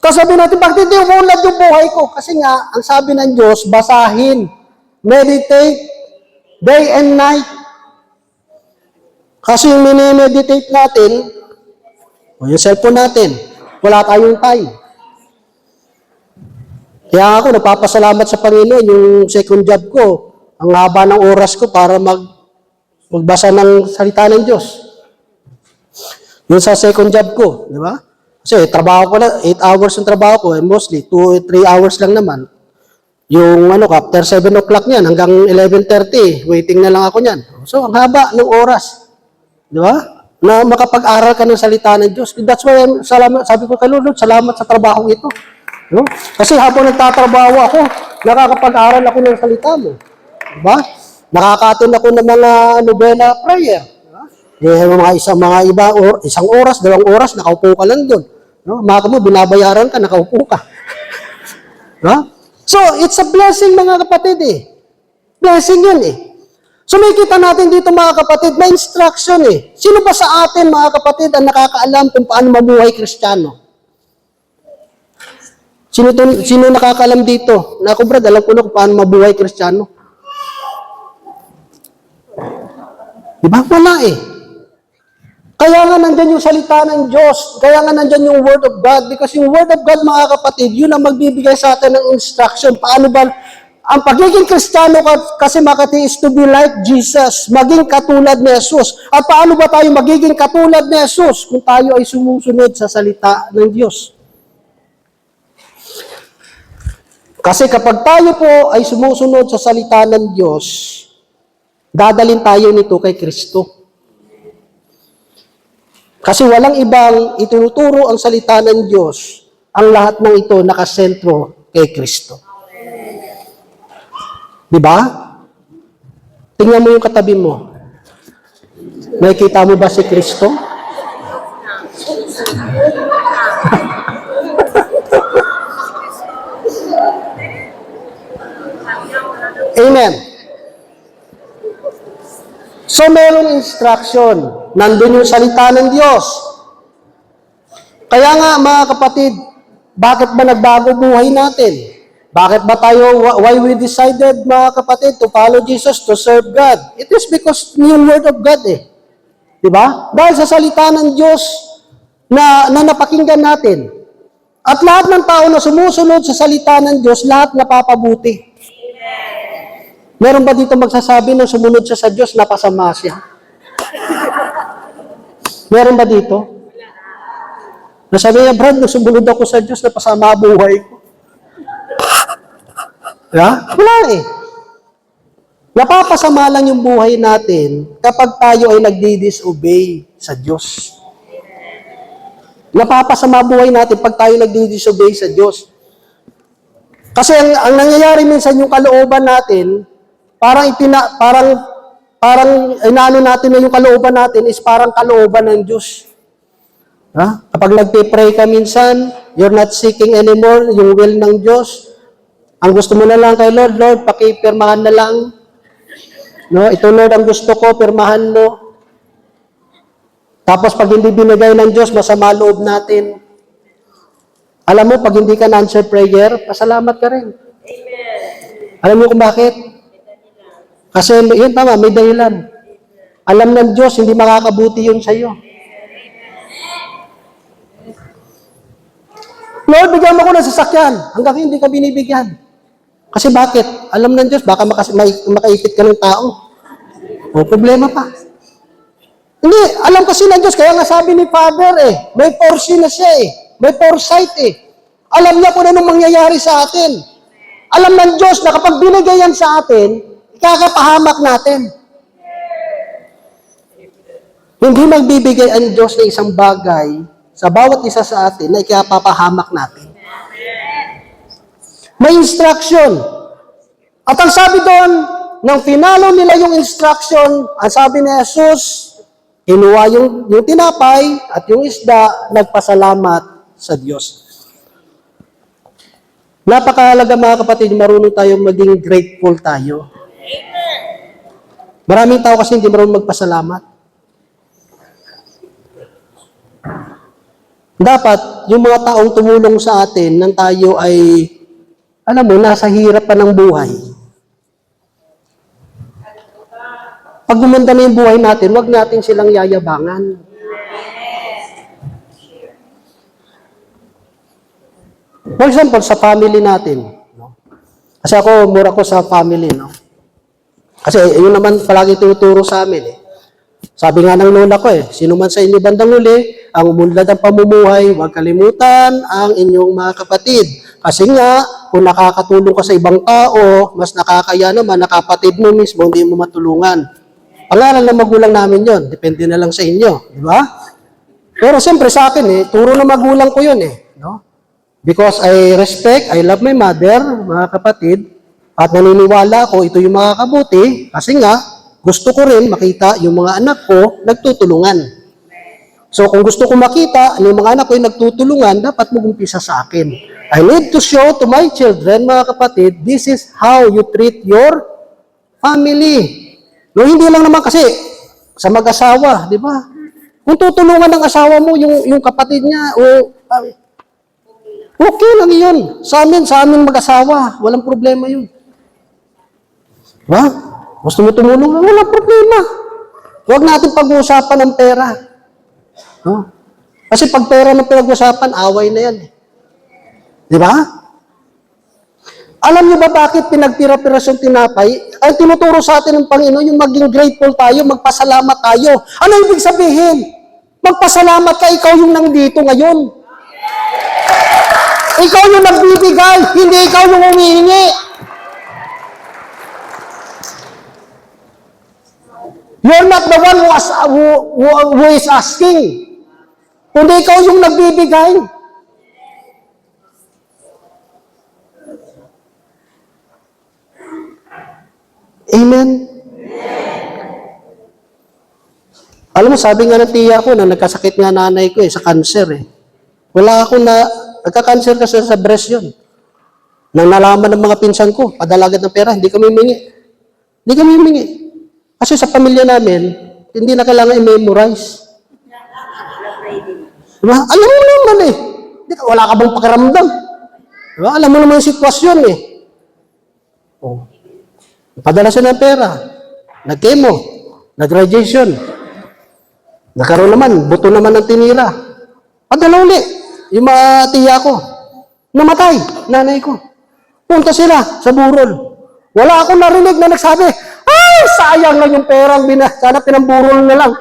Kasabi natin, bakit hindi umunlad yung buhay ko? Kasi nga, ang sabi ng Diyos, basahin, meditate, day and night. Kasi yung minimeditate natin, o yung cellphone natin, wala tayong time. Kaya ako, napapasalamat sa Panginoon, yung second job ko, ang haba ng oras ko para magbasa ng salita ng Diyos. Yung sa second job ko, di ba? Kasi trabaho ko na, 8 hours yung trabaho ko, mostly 2-3 hours lang naman. Yung after 7 o'clock niyan, hanggang 11:30, waiting na lang ako niyan. So, ang haba ng oras. Di ba? Na makapag-aral ka ng salita ng Diyos. That's why, sabi ko kay Lord, salamat sa trabaho ito. No? Kasi habang nagtatrabaho ako, nakakapag-aral ako ng salita mo. Di ba? Nakaka-attend ako ng mga nobena prayer. Isang oras, 2 oras, nakaupo ka lang doon. No? Maka mo, binabayaran ka, nakaupo ka. No? So, it's a blessing, mga kapatid eh. Blessing yun eh. So, may kita natin dito, mga kapatid, may instruction eh. Sino ba sa atin, mga kapatid, ang nakakaalam kung paano mabuhay Kristiyano? Sino nakakaalam dito? Na ako, Brad, alam ko na kung paano mabuhay Kristiyano. Di ba? Wala eh. Kaya nga nandyan yung salita ng Diyos. Kaya nga nandyan yung Word of God. Because yung Word of God, mga kapatid, yun ang magbibigay sa atin ng instruction. Paano ba, ang pagiging Kristiyano kasi makati is to be like Jesus. Maging katulad ni Jesus. At paano ba tayo magiging katulad ni Jesus kung tayo ay sumusunod sa salita ng Diyos? Kasi kapag tayo po ay sumusunod sa salita ng Diyos, dadalhin tayo nito kay Kristo. Kasi walang ibang itinuturo ang salita ng Diyos, ang lahat ng ito nakasentro kay Kristo. Di ba? Tingnan mo yung katabi mo. Nakikita mo ba si Kristo? Amen. So, merong instruction. Nandun yung salita ng Diyos. Kaya nga, mga kapatid, bakit ba nagbago buhay natin? Bakit ba tayo, why we decided, mga kapatid, to follow Jesus, to serve God? It is because yung Word of God eh. Diba? Dahil sa salita ng Diyos na napakinggan natin. At lahat ng tao na sumusunod sa salita ng Diyos, lahat napapabuti. Meron ba dito magsasabi na sumunod siya sa Diyos, napasama siya? Meron ba dito? Nasabi niya, Brad, nung sumunod ako sa Diyos, napasama buhay ko. Yeah? Wala eh. Napapasama lang yung buhay natin kapag tayo ay nagdi-disobey sa Diyos. Napapasama buhay natin pag tayo nagdi-disobey sa Diyos. Kasi ang nangyayari minsan yung kalooban natin, parang inaano natin na yung kalooban natin is parang kalooban ng Diyos. Ha? Kapag nagpe-pray ka minsan, you're not seeking anymore yung will ng Diyos. Ang gusto mo na lang kay Lord, Lord, pakipirmahan na lang. No, ito Lord ang gusto ko, pirmahan mo. Tapos pag hindi binigay ng Diyos, masama loob natin. Alam mo, pag hindi ka na-answer prayer, pasalamat ka rin. Amen. Alam mo kung bakit? Kasi yun tama, may dahilan. Alam ng Diyos, hindi makakabuti yun sa'yo. Lord, bigyan mo ko ng sasakyan. Hanggang hindi ka binibigyan. Kasi bakit? Alam ng Diyos, baka makaipit ka ng tao. O, problema pa. Hindi, alam kasi ng Diyos, kaya nga sabi ni Father may foresee na siya may foresight Alam niya kung anong mangyayari sa atin. Alam ng Diyos na kapag binigay yan sa atin, ikakapahamak natin. Hindi magbibigay ang Diyos ng isang bagay sa bawat isa sa atin na ikapapahamak natin. May instruction. At ang sabi doon, nang finalo nila yung instruction, ang sabi ni Jesus, kinuha yung tinapay at yung isda, nagpasalamat sa Diyos. Napakahalaga mga kapatid, marunong tayong maging grateful tayo. Maraming tao kasi hindi marunong magpasalamat. Dapat, yung mga taong tumulong sa atin nang tayo ay, alam mo, nasa hirap pa ng buhay. Pag gumanda na yung buhay natin, huwag natin silang yayabangan. For example, sa family natin. No? Kasi ako, mura ko sa family. No? Kasi yun naman palagi tinuturo sa amin. Sabi nga ng lola ko sino man sa inyo bandang huli, ang umunlad ang pamumuhay, huwag kalimutan ang inyong mga kapatid. Kasi nga, kung nakakatulong ka sa ibang tao, mas nakakaya naman, nakapatid mo mismo, hindi mo matulungan. Pangalan ng magulang namin yon, depende na lang sa inyo, di ba? Pero siyempre sa akin turo ng magulang ko yun no? Because I respect, I love my mother, mga kapatid, at naniniwala ko ito yung makakabuti, kasi nga, gusto ko rin makita yung mga anak ko nagtutulungan. So kung gusto ko makita yung mga anak ko yung nagtutulungan, dapat mag-umpisa sa akin. I need to show to my children, mga kapatid, this is how you treat your family. No, hindi lang naman kasi sa mag-asawa, di ba? Kung tutulungan ng asawa mo yung kapatid niya, okay lang yun. Sa amin mag-asawa, walang problema yun. Diba? Gusto mo tumulong? Walang problema. Huwag natin pag-uusapan ng pera. No? Kasi pag pera ng pinag-usapan, away na yan. Di ba? Alam niyo ba bakit pinagpira-pirasyong tinapay? Ang tinuturo sa atin ng Panginoon, yung maging grateful tayo, magpasalamat tayo. Ano ibig sabihin? Magpasalamat ka, ikaw yung nandito ngayon. Ikaw yung nagbibigay, hindi ikaw yung humihingi. You're not the one who is asking. Kundi ikaw yung nagbibigay. Amen? Alam mo, sabi nga ng tiya ko na nagkasakit nga nanay ko sa cancer Wala ako nagka-cancer kasi sa breast yun. Nang nalaman ng mga pinsan ko, padalagad ng pera, hindi kami humingi. Hindi kami humingi. Kasi sa pamilya namin, hindi na kailangan i-memorize. Diba? Alam mo naman wala ka bang pakiramdam? Diba? Alam mo naman yung sitwasyon Oh. Padala siya ng pera. Nag-chemo. Nag-radiation. Nagkaroon naman, buto naman ng tinira. Padala uli. Yung mga tiya ko. Namatay, nanay ko. Punta sila sa burol. Wala akong narinig na nagsabi, ay, sayang lang yung perang sana pinamburol na lang.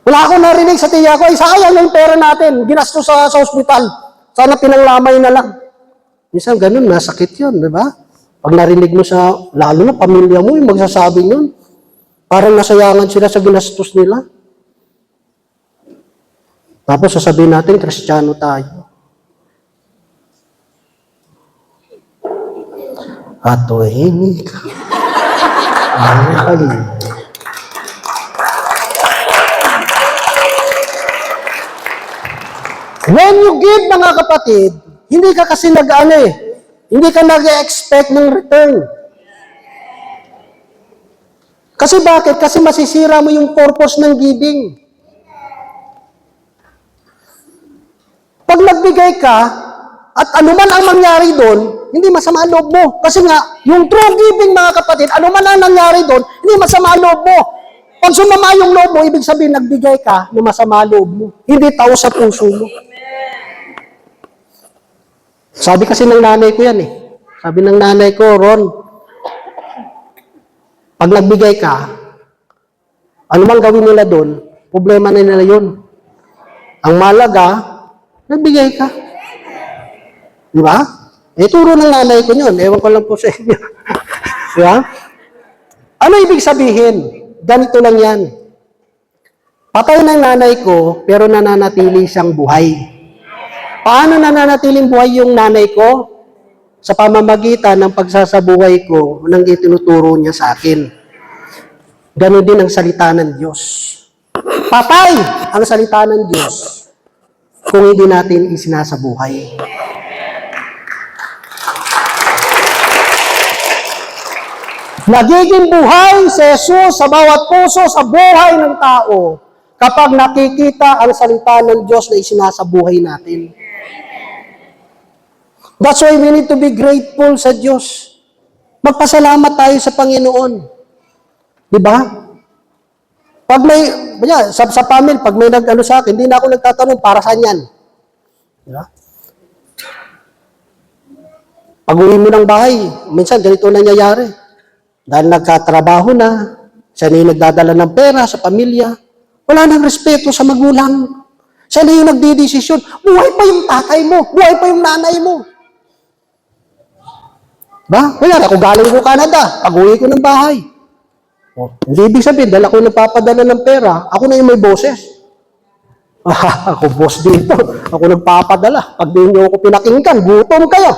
Wala akong narinig sa tiya ko, ay, sayang lang yung pera natin. Ginastos sa ospital. Sana pinanglamay na lang. Minsan ganun, nasakit yun, di ba? Pag narinig mo sa, lalo na pamilya mo, yung magsasabi yun, parang nasayangan sila sa ginastos nila. Tapos sasabihin natin, Kristiyano tayo. Atohimik. When you give, mga kapatid, hindi ka kasi hindi ka nag-expect ng return. Kasi bakit? Kasi masisira mo yung purpose ng giving. Pag nagbigay ka, at anuman ang mangyari doon, hindi masama ang loob mo. Kasi nga, yung true giving, mga kapatid, anuman ang nangyari doon, hindi masama ang loob mo. Pag sumama yung loob mo, ibig sabihin, nagbigay ka ng masama ang loob mo. Hindi tao sa puso mo. Sabi kasi ng nanay ko yan Sabi ng nanay ko, Ron, pag nagbigay ka, anuman gawin nila doon, problema na nila yun. Ang malaga, nagbigay ka. Di ba? Turo ng nanay ko yun. Ewan ko lang po sa inyo. Diba? Ano ibig sabihin? Ganito lang yan. Patay ng nanay ko, pero nananatili siyang buhay. Paano nananatiling buhay yung nanay ko? Sa pamamagitan ng pagsasabuhay ko ng itinuturo niya sa akin. Ganon din ang salita ng Diyos. Patay ang salita ng Diyos kung hindi natin isinasabuhay. Nagiging buhay si Jesus sa bawat puso, sa buhay ng tao kapag nakikita ang salita ng Diyos na isinasabuhay natin. That's why we need to be grateful sa Diyos. Magpasalamat tayo sa Panginoon. Di ba? Pag may, sa family, pag may nag-ano sa akin, hindi na ako nagtatanong para saan yan. Di ba? Pag uwi mo ng bahay, minsan ganito nangyayari. Dahil nagkatrabaho na, siya na yung nagdadala ng pera sa pamilya, wala nang respeto sa magulang. Siya na yung nagdidesisyon. Buhay pa yung tatay mo, buhay pa yung nanay mo. Ba? Kaya ako galing ko Canada, pag-uwi ko ng bahay. Hindi ibig sabihin, dahil ako nagpapadala ng pera, ako na yung may boses. Ako boss dito, ako nagpapadala. Pag di nyo ako pinakinggan, gutom kayo.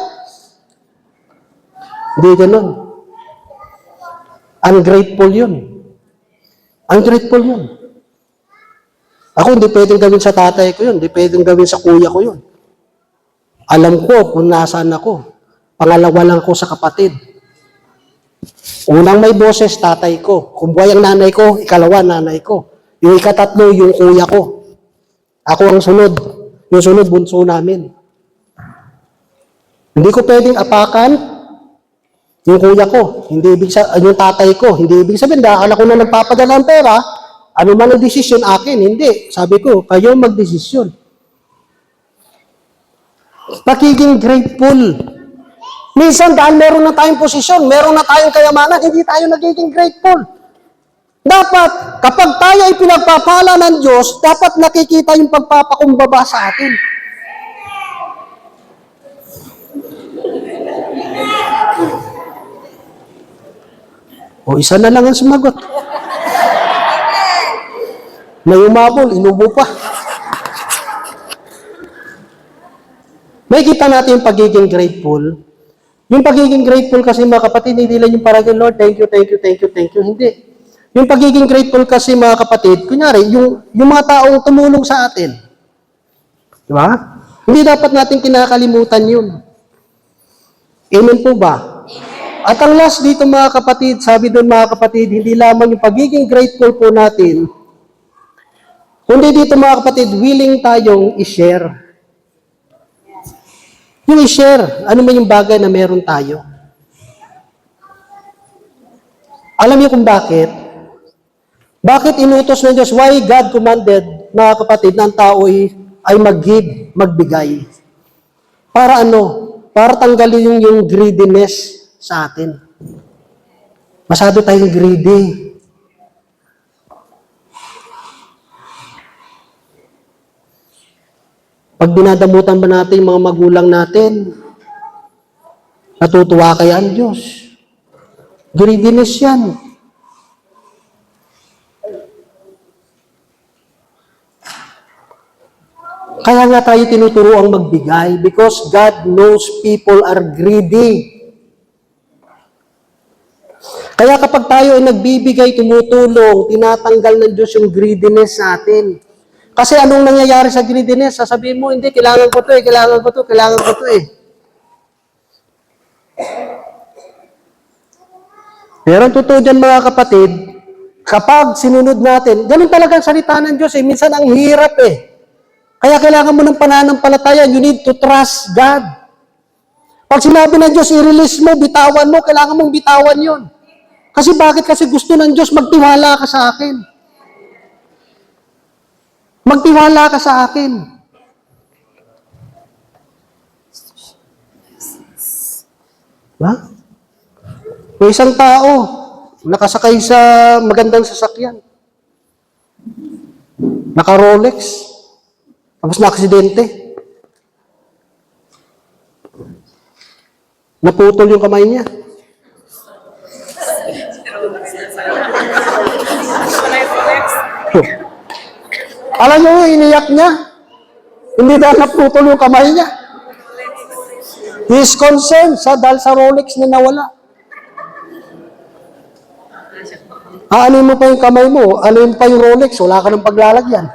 Hindi ganun. Ungrateful yun. Ungrateful yun. Ako hindi pwedeng gawin sa tatay ko yun, hindi pwedeng gawin sa kuya ko yun. Alam ko kung nasaan ako. Pangalawa lang ako sa kapatid. Unang may boses, tatay ko. Kung buhay ang nanay ko, ikalawa, nanay ko. Yung ikatatlo, yung kuya ko. Ako ang sunod. Yung sunod, bunso namin. Hindi ko pwedeng apakan. Yung kuya ko, yung tatay ko, hindi ibig sabihin, dahil ako na nagpapadala ng pera, ano man ang desisyon akin, hindi. Sabi ko, kayo magdesisyon. Pagiging grateful. Minsan, dahil meron na tayong posisyon, meron na tayong kayamanan, hindi tayo nagiging grateful. Dapat, kapag tayo ay pinagpapala ng Diyos, dapat nakikita yung pagpapakumbaba sa atin. O isa na lang ang sumagot. May umabol, inubo pa. May kita natin yung pagiging grateful. Yung pagiging grateful kasi mga kapatid, hindi lang yung parang, Lord, thank you, thank you, thank you, thank you. Hindi. Yung pagiging grateful kasi mga kapatid, kunyari, yung mga taong tumulong sa atin. Di ba? Hindi dapat natin kinakalimutan yun. Amen po ba? At ang last dito mga kapatid, sabi doon mga kapatid, hindi lamang yung pagiging grateful po natin, kundi dito mga kapatid, willing tayong i-share. Yung i-share, ano man yung bagay na meron tayo. Alam niyo kung bakit? Bakit inutos ng Diyos? Why God commanded, mga kapatid, na ang tao ay mag-give, magbigay? Para ano? Para tanggalin yung greediness sa atin. Masyado tayong greedy. Pag dinadamutan ba natin yung mga magulang natin, natutuwa kaya ang Diyos. Greediness yan. Kaya nga tayo tinuturuang magbigay because God knows people are greedy. Kaya kapag tayo ay nagbibigay, tumutulong, tinatanggal ng Diyos yung greediness sa atin. Kasi anong nangyayari sa greediness? Sasabihin mo, hindi, kailangan ko to eh, kailangan ko to, kailangan ko to eh. Pero ang totoo dyan mga kapatid, kapag sinunod natin, ganun talaga ang salita ng Diyos eh, minsan ang hirap eh. Kaya kailangan mo ng pananampalataya, you need to trust God. Pag sinabi ng Diyos, i-release mo, bitawan mo, kailangan mong bitawan yon. Kasi bakit? Kasi gusto ng Diyos, magtiwala ka sa akin. Magtiwala ka sa akin. Diba? May isang tao, nakasakay sa magandang sasakyan. Naka-Rolex. Tapos na-aksidente. Naputol yung kamay niya. Alam niyo, iniyak niya. Hindi dahil naputol yung kamay niya. He is concerned dahil sa Rolex na nawala. Aanin mo pa yung kamay mo, aanin pa yung Rolex, wala ka ng paglalagyan.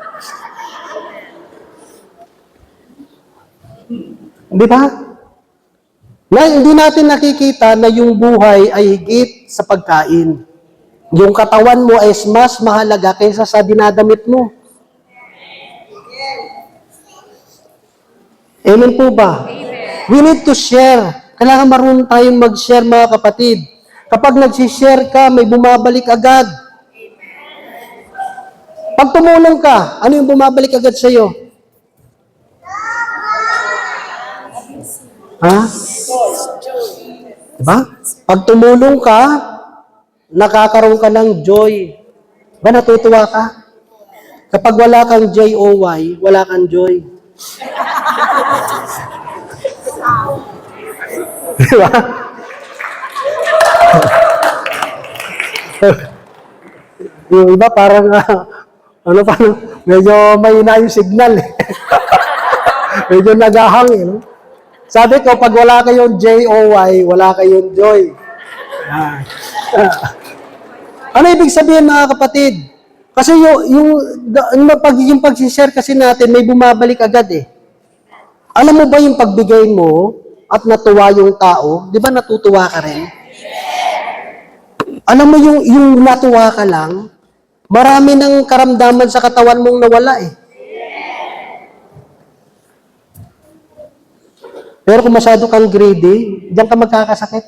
Di ba? Na hindi natin nakikita na yung buhay ay higit sa pagkain. Yung katawan mo ay mas mahalaga kaysa sa dinadamit mo. Amen po ba? Amen. We need to share. Kailangan marunong tayong mag-share mga kapatid. Kapag nag-share ka, may bumabalik agad. Pag tumulong ka, ano yung bumabalik agad sa'yo? Ha? Diba? Pag tumulong ka, nakakaroon ka ng joy. Ba natutuwa ka? Kapag wala kang J-O-Y, wala kang joy. Diba? Yung iba parang, medyo mahina yung signal. Medyo nagahang. No? Sabi ko, pag wala kayong J-O-Y, wala kayong joy. Ano ibig sabihin mga kapatid? Kasi yung pag-share kasi natin, may bumabalik agad eh. Alam mo ba yung pagbigay mo at natuwa yung tao, di ba natutuwa ka rin? Alam mo yung natuwa ka lang, marami ng karamdaman sa katawan mong nawala eh. Pero kung masyado kang greedy, diyan ka magkakasakit.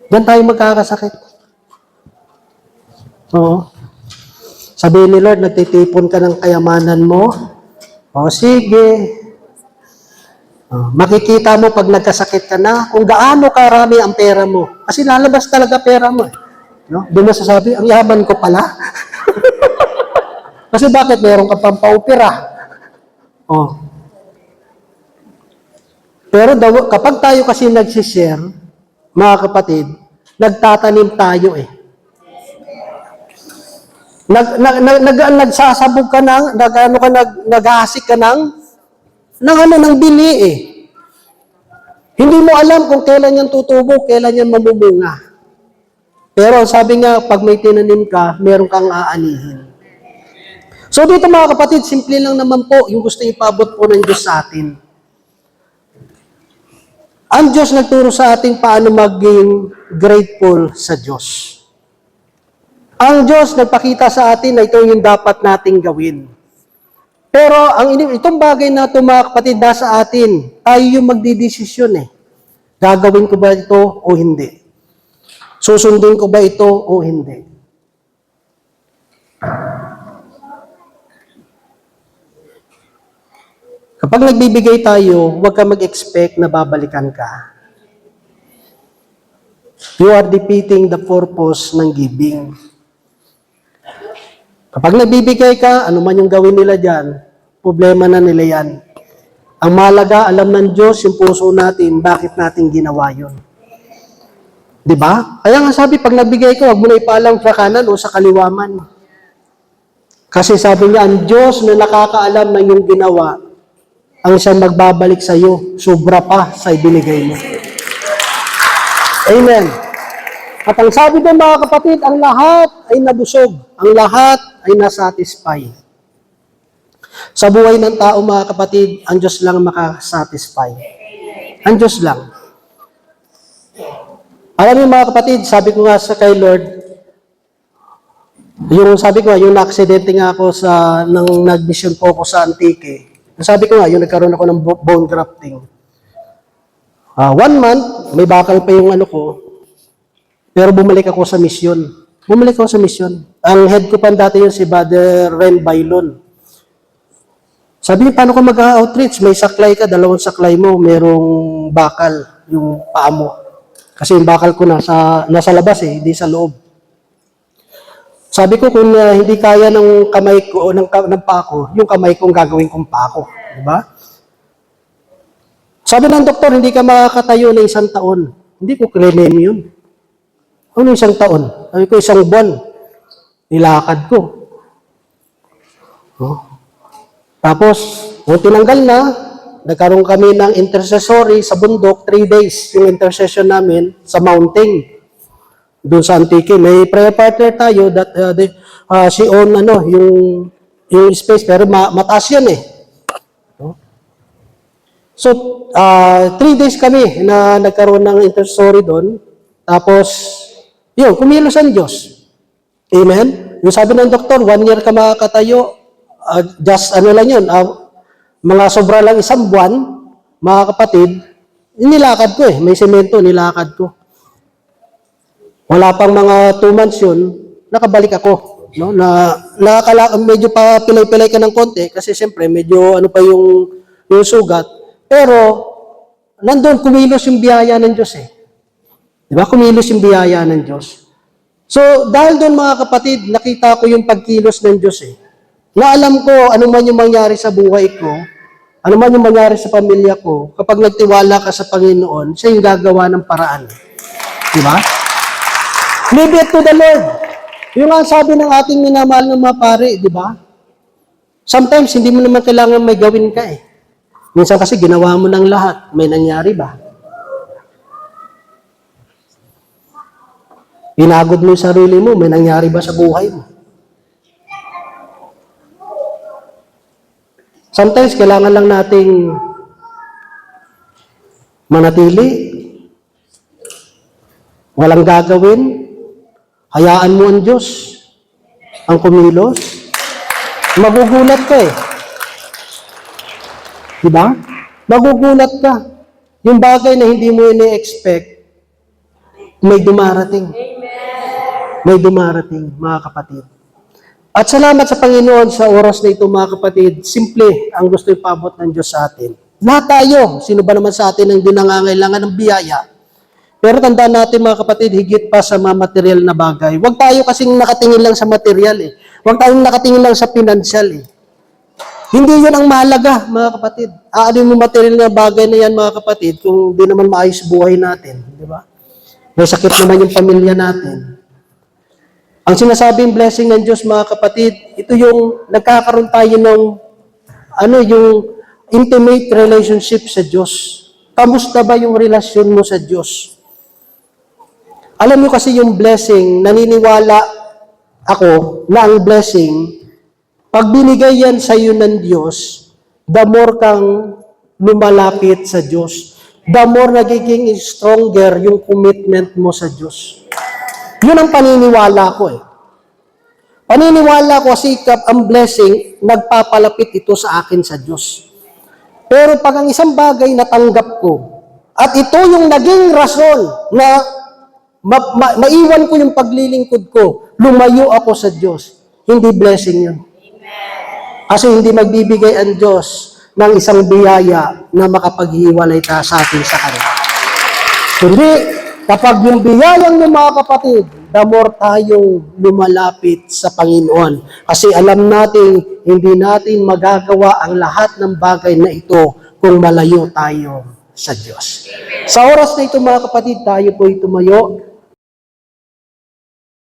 Diyan tayo magkakasakit. Oo. Sabihin ni Lord, nagtitipon ka ng kayamanan mo. O sige. Makikita mo pag nagkasakit ka na kung gaano karami ang pera mo. Kasi lalabas talaga pera mo. No? Doon masasabi, ang yaman ko pala. Kasi bakit meron ka pang paupira? Oh. Pero kapag tayo kasi nagsishare, mga kapatid, nagtatanim tayo eh. Nagsasabog ka ng, nag-aasik ka ng bili eh. Hindi mo alam kung kailan yan tutubo, kailan yan mamumunga. Pero sabi nga, pag may tinanim ka, meron kang aanihin. So dito mga kapatid, simple lang naman po yung gusto ipabot po ng Diyos sa atin. Ang Diyos nagturo sa atin paano maging grateful sa Diyos. Ang Diyos nagpakita sa atin na ito yung dapat nating gawin. Pero itong bagay na ito mga kapatid, nasa atin, tayo yung magdidesisyon eh. Gagawin ko ba ito o hindi? Susundin ko ba ito o hindi? Kapag nagbibigay tayo, huwag ka mag-expect na babalikan ka. You are defeating the purpose ng giving. Kapag nagbibigay ka, ano man yung gawin nila dyan, problema na nila yan. Ang mahalaga, alam ng Diyos yung puso natin, bakit natin ginawa yun. Diba? Kaya nga sabi, pag nagbigay ka, huwag mo na ipaalam sa kanan o sa kaliwaman. Kasi sabi niya, ang Diyos na nakakaalam ng iyong ginawa, ang siyang magbabalik sa iyo, sobra pa sa ibinigay mo. Amen. At ang sabi ng mga kapatid, ang lahat ay nabusog. Ang lahat ay nasatisfy. Sa buhay ng tao, mga kapatid, ang Diyos lang makasatisfy. Ang Diyos lang. Alam niyo mga kapatid, sabi ko nga sa kay Lord, yung na-aksidente nga ako nang nag-mission po ako sa Antique. Sabi ko nga, nagkaroon ako ng bone grafting. 1 month, may bakal pa yung ko, pero bumalik ako sa mission. Ang head ko pa dati yun si Brother Ren Bailon. Sabi niya, paano ka mag-outreach? May saklay ka, 2 saklay mo, merong bakal, yung paa mo. Kasi yung bakal ko nasa labas hindi sa loob. Sabi ko, kung hindi kaya ng kamay ko o ng paa ko, yung kamay kong gagawin kong paa ko. Diba? Sabi ng doktor, hindi ka makakatayo na 1 taon. Hindi ko claim yun. Ano 1 taon? Sabi ko, 1 buwan. Nilakad ko. Tapos, kung tinanggal na, nagkaroon kami ng intercessory sa bundok, 3 days yung intercession namin sa mountain. Doon sa Antique. May prayer partner tayo that she own yung space, pero mataas yan eh. So, 3 days kami na nagkaroon ng intercessory doon. Tapos, kumilos ang Diyos. Amen? Yung sabi ng doktor, 1 year ka makakatayo, just lang yun, mga sobra lang 1 buwan, mga kapatid, nilakad ko may semento, nilakad ko. Wala pang mga 2 months yun, nakabalik ako. No? Medyo pa pilay-pilay ka ng konti, kasi siyempre, medyo pa yung sugat. Pero, nandun, kumilos yung biyaya ng Diyos Diba? Kumilos yung biyaya ng Diyos. So, dahil doon mga kapatid, nakita ko yung pagkilos ng Diyos Na alam ko, ano man yung mangyari sa buhay ko, ano man yung mangyari sa pamilya ko, kapag nagtiwala ka sa Panginoon, siya yung gagawa ng paraan. Diba? Leave it to the Lord. Yung nga sabi ng ating minamahal ng mga pare, diba? Sometimes, hindi mo naman kailangan may gawin ka Minsan kasi ginawa mo ng lahat, may nangyari ba? Inagod mo yung sarili mo, may nangyari ba sa buhay mo? Sometimes, kailangan lang nating manatili, walang gagawin, hayaan mo ang Diyos, ang kumilos, magugulat ka Diba? Magugulat ka. Yung bagay na hindi mo ini-expect, may dumarating. May dumarating, mga kapatid. At salamat sa Panginoon sa oras na ito, mga kapatid. Simple ang gusto ipabot ng Diyos sa atin. Lahat tayo, sino ba naman sa atin ang di nangangailangan ng biyaya? Pero tandaan natin, mga kapatid, higit pa sa mga material na bagay. Huwag tayo kasing nakatingin lang sa material eh. Huwag tayong nakatingin lang sa financial eh. Hindi yun ang mahalaga, mga kapatid. Ano yung material na bagay na yan, mga kapatid, kung di naman maayos buhay natin. Di ba? May sakit naman yung pamilya natin. Ang sinasabing blessing ng Diyos, mga kapatid, ito yung nagkakaroon tayo ng yung intimate relationship sa Diyos. Kamusta ba yung relasyon mo sa Diyos? Alam mo kasi yung blessing, naniniwala ako na ang blessing, pag binigay yan sa iyo ng Diyos, the more kang lumalapit sa Diyos, the more nagiging stronger yung commitment mo sa Diyos. Yun ang paniniwala ko eh. Paniniwala ko kasi ang blessing, nagpapalapit ito sa akin sa Diyos. Pero pag ang isang bagay natanggap ko, at ito yung naging rason na maiwan ko yung paglilingkod ko, lumayo ako sa Diyos, hindi blessing yun. Kasi hindi magbibigay ang Diyos ng isang biyaya na makapaghiwalay ka sa atin sa Kanya. Kundi, kapag yung biyayang ng mga kapatid, the more tayong lumalapit sa Panginoon. Kasi alam natin, hindi natin magagawa ang lahat ng bagay na ito kung malayo tayo sa Diyos. Sa oras na ito, mga kapatid, tayo po'y tumayo.